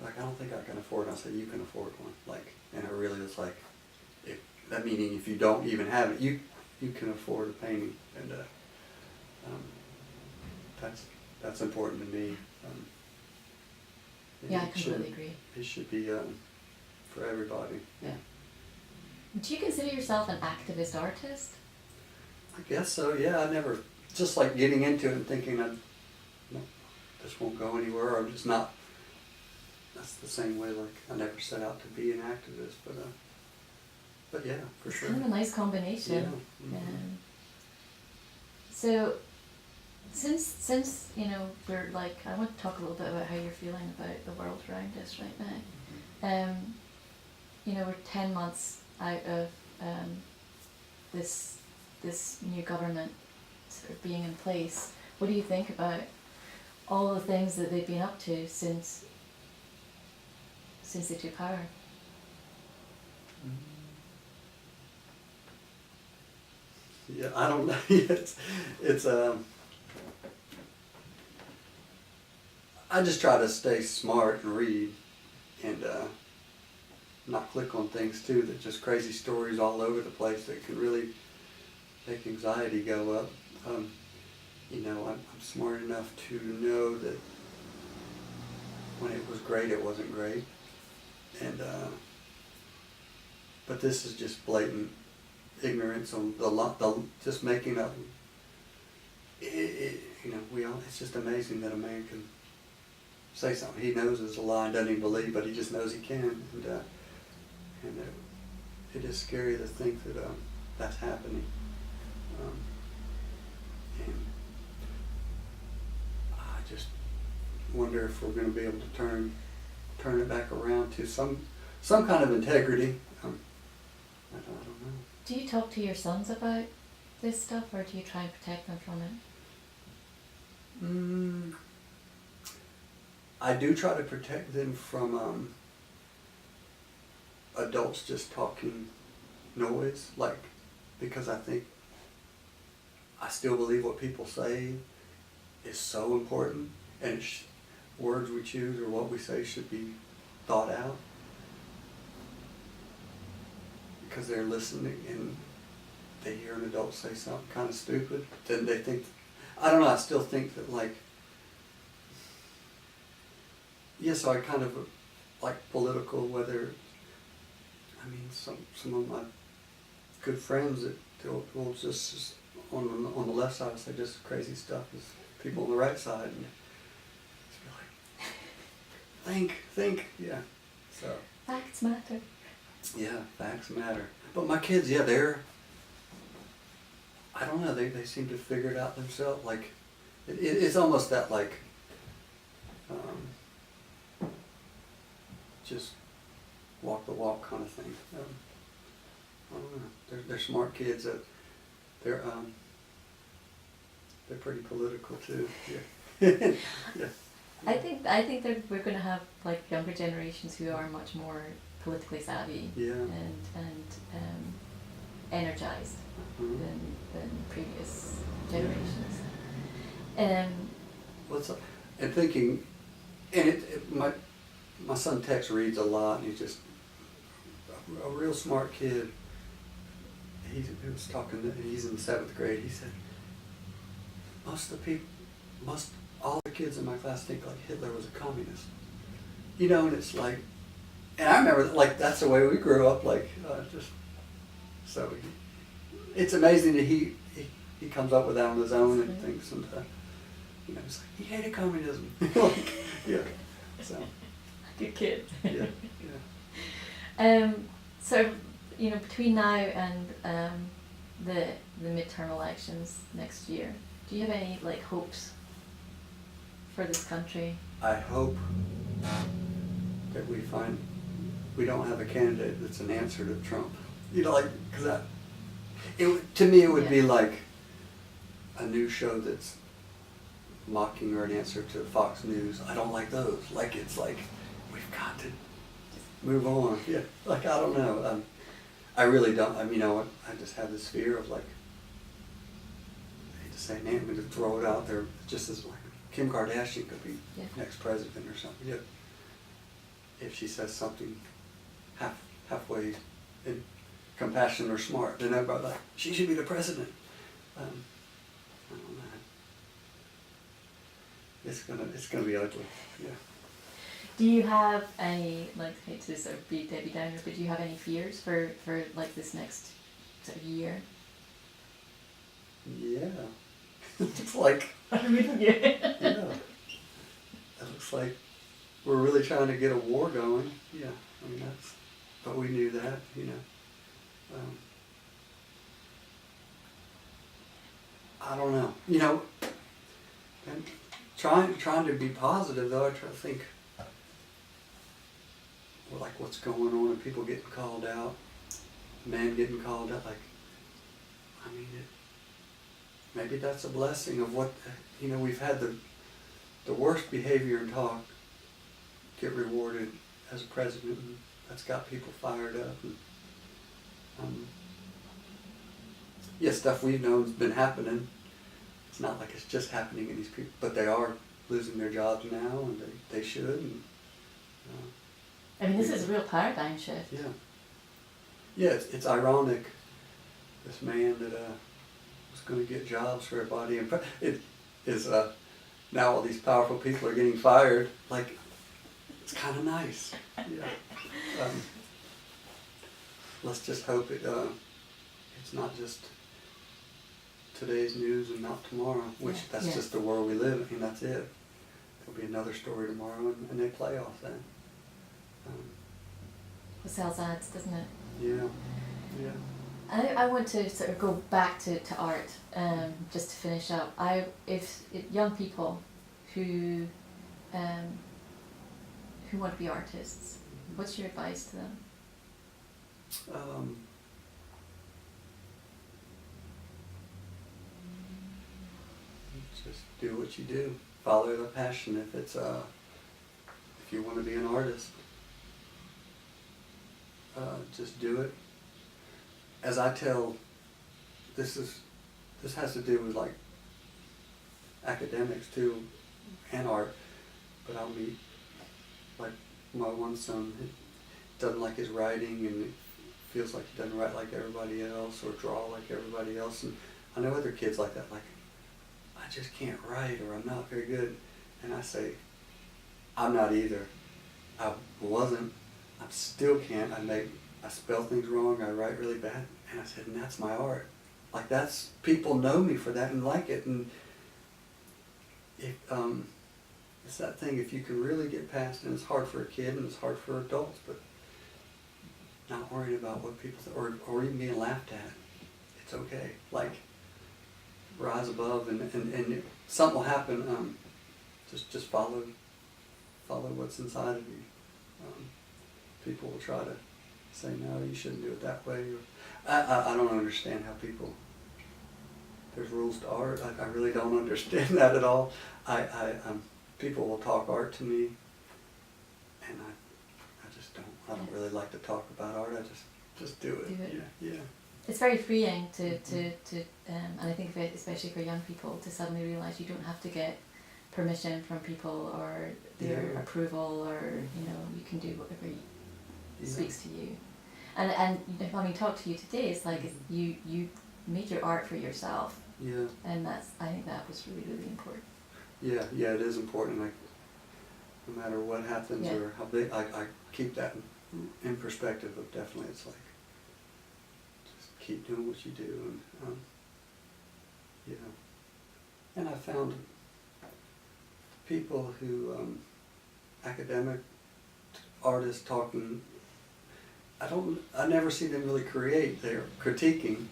like, I don't think I can afford it. I say, you can afford one. Like, and I really, it's like, that meaning if you don't even have it, you can afford a painting. And that's important to me. Yeah, I completely agree. It should be for everybody. Yeah. Do you consider yourself an activist artist? I guess so, yeah. I never, just like getting into it and thinking this won't go anywhere, or just not, that's the same way, like, I never set out to be an activist, but yeah, for sure. It's kind of a nice combination. Yeah. Mm-hmm. So, since you know, we're like, I want to talk a little bit about how you're feeling about the world around us right now. Mm-hmm. You know, we're 10 months out of this new government sort of being in place. What do you think about all the things that they've been up to since they took power? Yeah, I don't know. it's I just try to stay smart and read, and not click on things too that just crazy stories all over the place that can really make anxiety go up. You know, I'm smart enough to know that when it was great, it wasn't great, and but this is just blatant ignorance on the just making up. You know, it's just amazing that a man can say something he knows is a lie and doesn't even believe, but he just knows he can, and it is scary to think that that's happening. And I just wonder if we're going to be able to turn it back around to some kind of integrity. I don't know. Do you talk to your sons about this stuff, or do you try and protect them from it? I do try to protect them from adults just talking noise, like, because I think I still believe what people say is so important, and words we choose or what we say should be thought out, because they're listening and they hear an adult say something kind of stupid, then they think, I don't know, I still think that, like, so I kind of like political, whether, I mean, some of my good friends that will just on the left side say just crazy stuff as people on the right side, and just be like, think, yeah. So Facts matter. Yeah, facts matter. But my kids, I don't know, they seem to figure it out themselves. Like, it's almost that, like, just walk the walk kind of thing. I don't know. They're smart kids. They're pretty political too. Yeah. Yeah. I think we're going to have, like, younger generations who are much more politically savvy, yeah, and energized, mm-hmm. than previous generations. And thinking, and my son Tex reads a lot, and he's just a real smart kid. He was talking, he's in the 7th grade. He said, all the kids in my class think like Hitler was a communist. You know, and it's like, and I remember, like, that's the way we grew up, like, so it's amazing that he comes up with that on his own and thinks, and you know, it's like, he hated communism. Like, yeah, so. Good kid. Yeah, yeah. So, you know, between now and the midterm elections next year, do you have any, like, hopes for this country? I hope that we don't have a candidate that's an answer to Trump. You know, like, because to me it would be like a news show that's mocking or an answer to Fox News. I don't like those. Like, it's like, we've got to move on. Yeah, like, I don't know. I really don't. I mean, you know, I just have this fear of, like, to say name, to throw it out there, just as like Kim Kardashian could be next president or something. Yeah. If she says something halfway in compassion or smart, then everybody like, she should be the president. I don't know. It's gonna be ugly. Yeah. Do you have any, like, hate to sort of be Debbie Downer, but do you have any fears for like this next sort of year? Yeah. It's like, I mean, yeah. yeah. It looks like we're really trying to get a war going. Yeah. I mean, but we knew that, you know. I don't know. You know, and trying to be positive though, I try to think, well, like what's going on and people getting called out, men getting called out, like, I mean, maybe that's a blessing of what, you know, we've had the worst behavior and talk get rewarded as a president, and that's got people fired up. And, yeah, stuff we've known has been happening. It's not like it's just happening in these people, but they are losing their jobs now, and they should. And, I mean, this is a real paradigm shift. yeah. Yeah, it's ironic. This man that was going to get jobs for everybody, and it is now all these powerful people are getting fired. Like, it's kind of nice. Yeah. Let's just hope it's not just today's news and not tomorrow, which that's just the world we live in. I mean, that's it. There'll be another story tomorrow, and they play off that. It sells ads, doesn't it? Yeah, yeah. I want to sort of go back to art, just to finish up. If young people who want to be artists, what's your advice to them? Just do what you do. Follow the passion. If it's if you want to be an artist, just do it. As I tell, this has to do with like academics too, and art. But I'll meet like my one son. He doesn't like his writing, and it feels like he doesn't write like everybody else or draw like everybody else. And I know other kids like that. Like, I just can't write, or I'm not very good. And I say, I'm not either. I wasn't. I still can't. I spell things wrong. I write really bad. And I said, and that's my art. Like, that's, people know me for that and like it. And if, it's that thing, if you can really get past, and it's hard for a kid and it's hard for adults, but not worrying about what people think, or even being laughed at. It's okay. Like, rise above, and something will happen. Just follow what's inside of you. People will try to say, no, you shouldn't do it that way. I don't understand how people, there's rules to art. I really don't understand that at all. People will talk art to me, and I just don't. I don't really like to talk about art. I just do it. Yeah. It's very freeing to and I think especially for young people, to suddenly realise you don't have to get permission from people or their approval, or you can do whatever speaks to you. And when we talk to you today, it's like you made your art for yourself. Yeah. And I think that was really, really important. Yeah, it is important. Like, no matter what happens or how big, I keep that in perspective of definitely, it's like, just keep doing what you do. And, and I found people who, academic artists talking, I never see them really create. They're critiquing,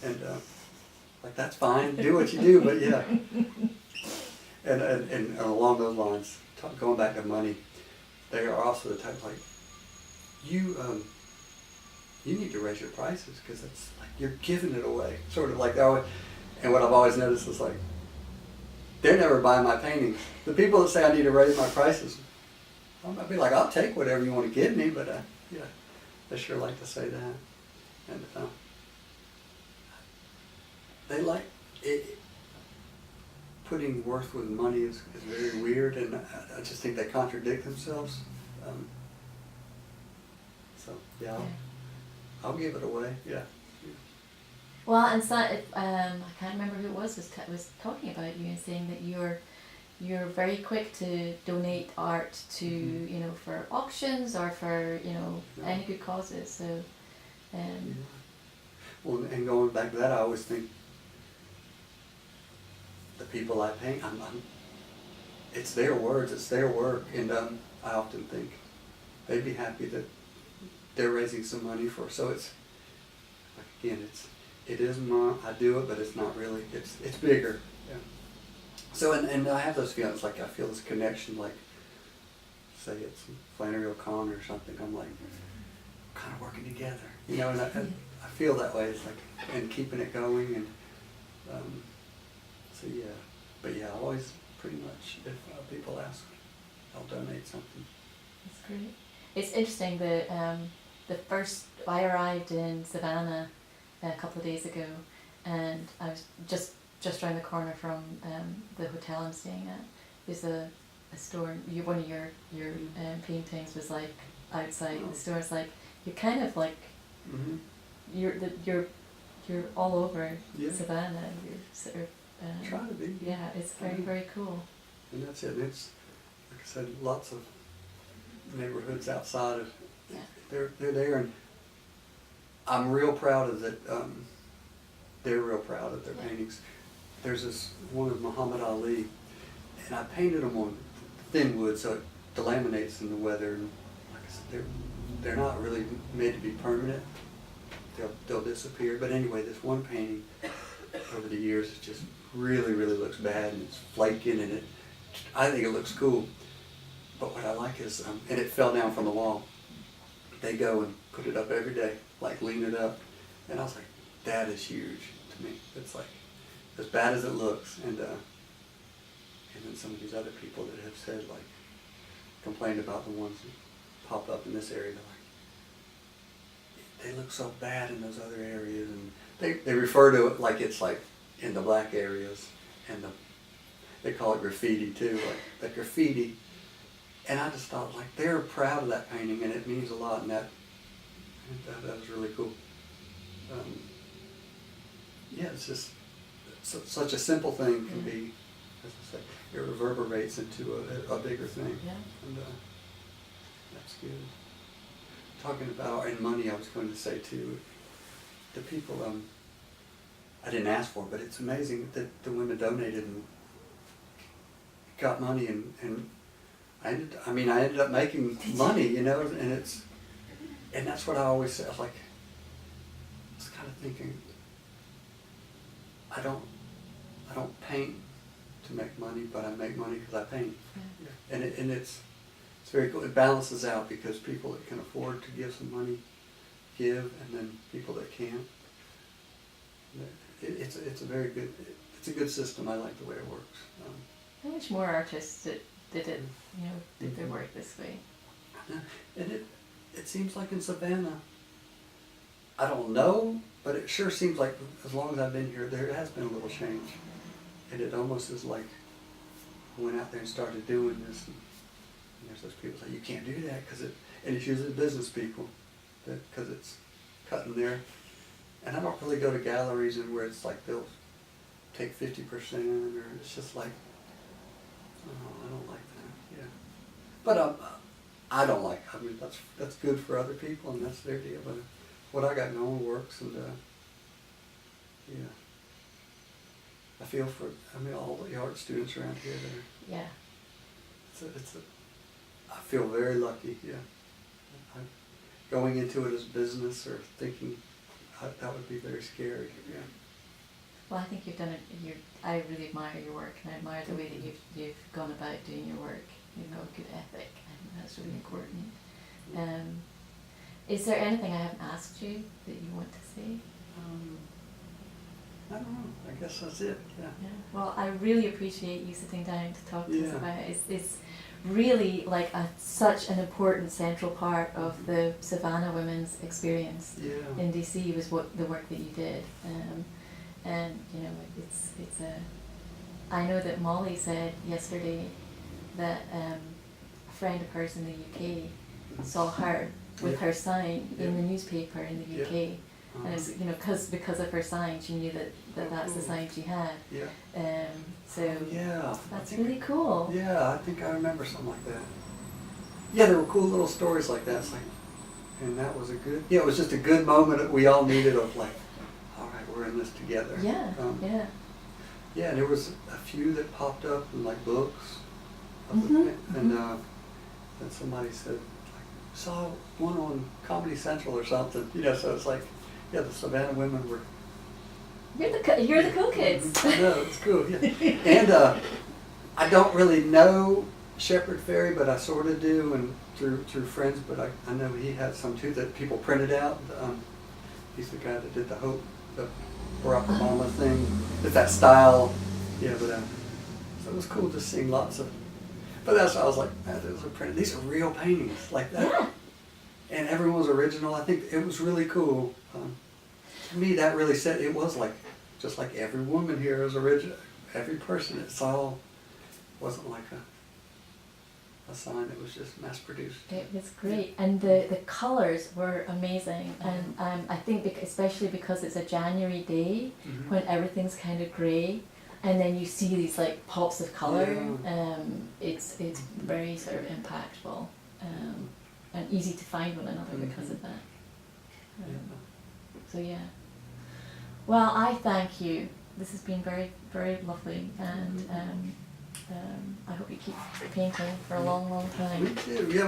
and like, that's fine, do what you do, but yeah. And along those lines, going back to money, they are also the type, like, you need to raise your prices, because it's like you're giving it away, sort of like that. And what I've always noticed is, like, they're never buying my paintings. The people that say I need to raise my prices, I might be like, I'll take whatever you want to give me, but yeah, they sure like to say that. And they like it. putting worth with money is very weird, and I just think they contradict themselves. So yeah, I'll give it away. Yeah. Well, and so, I can't remember who it was talking about you and saying that you're very quick to donate art to you know, for auctions or for, you know, any good causes. So well, and going back to that, I always think the people I paint, it's their words, it's their work, and I often think they'd be happy that they're raising some money for. So it's, again, it is I do it, but it's not really. It's bigger. Yeah. So and I have those feelings, like I feel this connection, like say it's Flannery O'Connor or something. I'm like, we're kind of working together, you know, and I feel that way. It's like, and keeping it going, and so yeah. But yeah, I always pretty much, if people ask, I'll donate something. That's great. It's interesting that I arrived in Savannah a couple of days ago, and I was just around the corner from the hotel I'm staying at. There's a store. One of your paintings was like outside the store. It's like you're kind of like you're all over Savannah. You're sort of try to be. Yeah, it's very cool. And that's it. And it's, like I said, lots of neighborhoods outside of. Yeah. They're there, and I'm real proud of that. They're real proud of their paintings. There's this one of Muhammad Ali, and I painted them on thin wood, so it delaminates in the weather. And like I said, they're not really made to be permanent. They'll disappear. But anyway, this one painting over the years, it just really looks bad, and it's flaking, and I think it looks cool. But what I like is, and it fell down from the wall. They go and put it up every day, like lean it up, and I was like, that is huge to me. It's like as bad as it looks, and then some of these other people that have said, like, complained about the ones that pop up in this area. They're like, they look so bad in those other areas, and they refer to it like it's like in the black areas, and they call it graffiti too, like the graffiti. And I just thought, like, they're proud of that painting, and it means a lot, and that was really cool. Yeah, it's just such a simple thing can be, as I say, it reverberates into a bigger thing. Yeah. And that's good. Talking about art and money, I was going to say too, the people I didn't ask for, but it's amazing that the women donated and got money, and I ended up making money, you know, and that's what I always say. I was kind of thinking, I don't paint to make money, but I make money because I paint. Yeah. And it's very cool. It balances out, because people that can afford to give some money give, and then people that can't. It's a very good. It's a good system. I like the way it works. I wish more artists did their work this way. And it seems like in Savannah, I don't know, but it sure seems like as long as I've been here, there has been a little change. And it almost is like I went out there and started doing this, and there's those people say, you can't do that, and it's usually business people, because it's cutting there. And I don't really go to galleries and where it's like they'll take 50%, or it's just like, oh, I don't like that. Yeah, but I don't like. I mean, that's good for other people, and that's their deal. But what I got going works, and yeah, I feel for all the art students around here. Yeah. I feel very lucky. Yeah, going into it as business or thinking that would be very scary. Yeah. Well, I think you've done it. I really admire your work, and I admire the way that you've gone about doing your work. You've got a good ethic. I think that's really important. Is there anything I haven't asked you that you want to say? I don't know. I guess that's it. Yeah. Well, I really appreciate you sitting down to talk to us about it. It's really like such an important central part of the Savannah women's experience in DC was the work that you did. And you know, I know that Molly said yesterday that a friend of hers in the UK saw her with her sign in the newspaper in the UK. And it's, you know, because of her sign, she knew that's the sign she had. Yeah. So Yeah. that's really cool. Yeah, I think I remember something like that. Yeah, there were cool little stories like that. It's like, and that was a good. Yeah, it was just a good moment that we all needed of like, all right, we're in this together. Yeah. Yeah. Yeah, and there was a few that popped up in like books, Mhm, and then somebody said, like, saw one on Comedy Central or something. You know, so it's like, yeah, the Savannah women were. You're the cool kids. I know, it's cool. Yeah, and I don't really know Shepherd Ferry, but I sort of do, and through friends. But I know he had some too that people printed out. He's the guy that did the Barack Obama thing. It's that style. Yeah, but so it was cool just seeing lots of. But that's why I was like, man, those are printed. These are real paintings like that. Yeah. And everyone was original. I think it was really cool. To me, that really said it was like, just like every woman here is original. Every person, it's all, wasn't like a sign. It was just mass produced. It was great, and the colours were amazing, and I think especially because it's a January day when everything's kind of grey, and then you see these like pops of colour. It's very sort of impactful, and easy to find one another because of that. So yeah. Well, I thank you. This has been very, very lovely, and I hope you keep painting for a long, long time. Me too. Yeah.